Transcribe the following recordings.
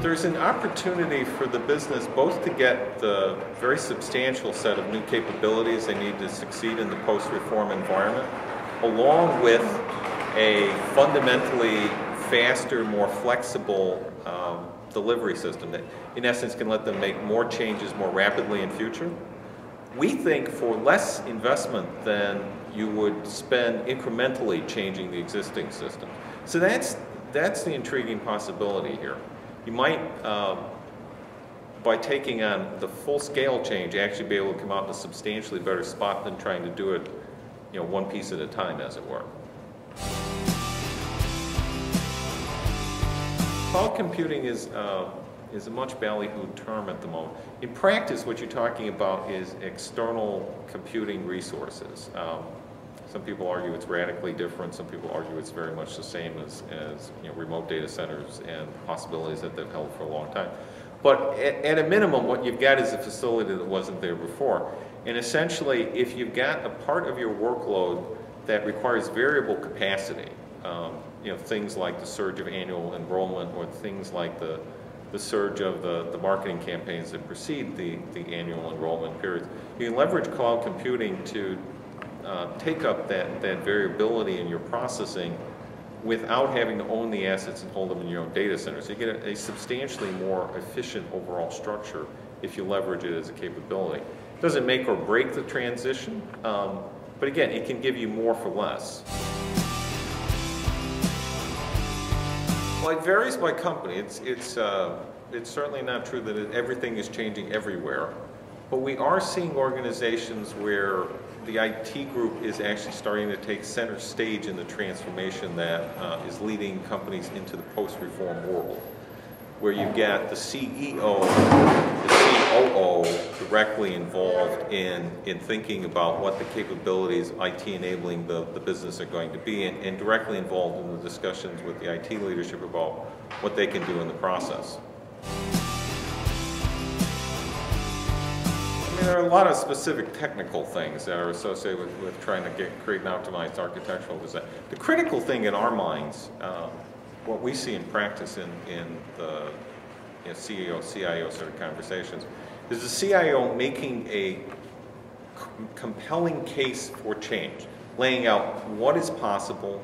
There's an opportunity for the business both to get the very substantial set of new capabilities they need to succeed in the post-reform environment, along with a fundamentally faster, more flexible delivery system that, in essence, can let them make more changes more rapidly in future. We think for less investment than you would spend incrementally changing the existing system. So that's the intriguing possibility here. You might, by taking on the full-scale change, actually be able to come out in a substantially better spot than trying to do it, one piece at a time, as it were. Cloud computing is a much ballyhooed term at the moment. In practice, what you're talking about is external computing resources. Some people argue it's radically different. Some people argue it's very much the same as remote data centers and possibilities that they've held for a long time. But at a minimum, what you've got is a facility that wasn't there before. And essentially, if you've got a part of your workload that requires variable capacity, things like the surge of annual enrollment or things like the surge of the marketing campaigns that precede the annual enrollment periods, you can leverage cloud computing to take up that variability in your processing without having to own the assets and hold them in your own data center. So you get a substantially more efficient overall structure if you leverage it as a capability. It doesn't make or break the transition, but again, it can give you more for less. Well, it varies by company. It's certainly not true that everything is changing everywhere, but we are seeing organizations where the IT group is actually starting to take center stage in the transformation that is leading companies into the post-reform world, where you've got the CEO, the COO directly involved in thinking about what the capabilities IT enabling the business are going to be, and directly involved in the discussions with the IT leadership about what they can do in the process. There are a lot of specific technical things that are associated with trying to create an optimized architectural design. The critical thing in our minds, what we see in practice in the CEO, CIO sort of conversations, is the CIO making a compelling case for change, laying out what is possible,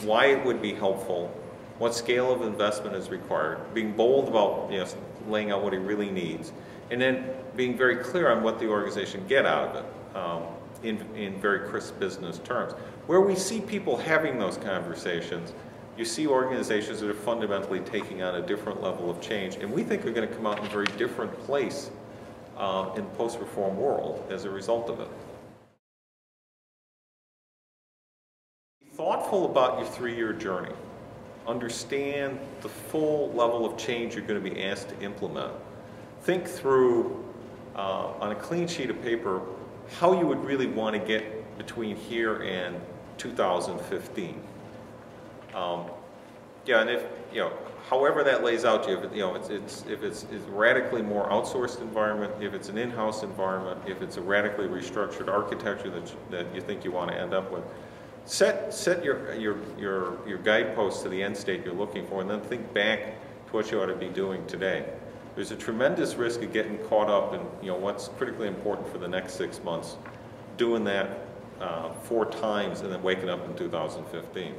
why it would be helpful, what scale of investment is required, being bold about laying out what he really needs, and then being very clear on what the organization get out of it in very crisp business terms. Where we see people having those conversations, you see organizations that are fundamentally taking on a different level of change, and we think are going to come out in a very different place in the post-reform world as a result of it. Be thoughtful about your 3-year journey. Understand the full level of change you're going to be asked to implement. Think through, on a clean sheet of paper, how you would really want to get between here and 2015. And if however that lays out to you, if it's a radically more outsourced environment, if it's an in-house environment, if it's a radically restructured architecture that you think you want to end up with, set your guideposts to the end state you're looking for, and then think back to what you ought to be doing today. There's a tremendous risk of getting caught up in what's critically important for the next 6 months, doing that 4 times and then waking up in 2015.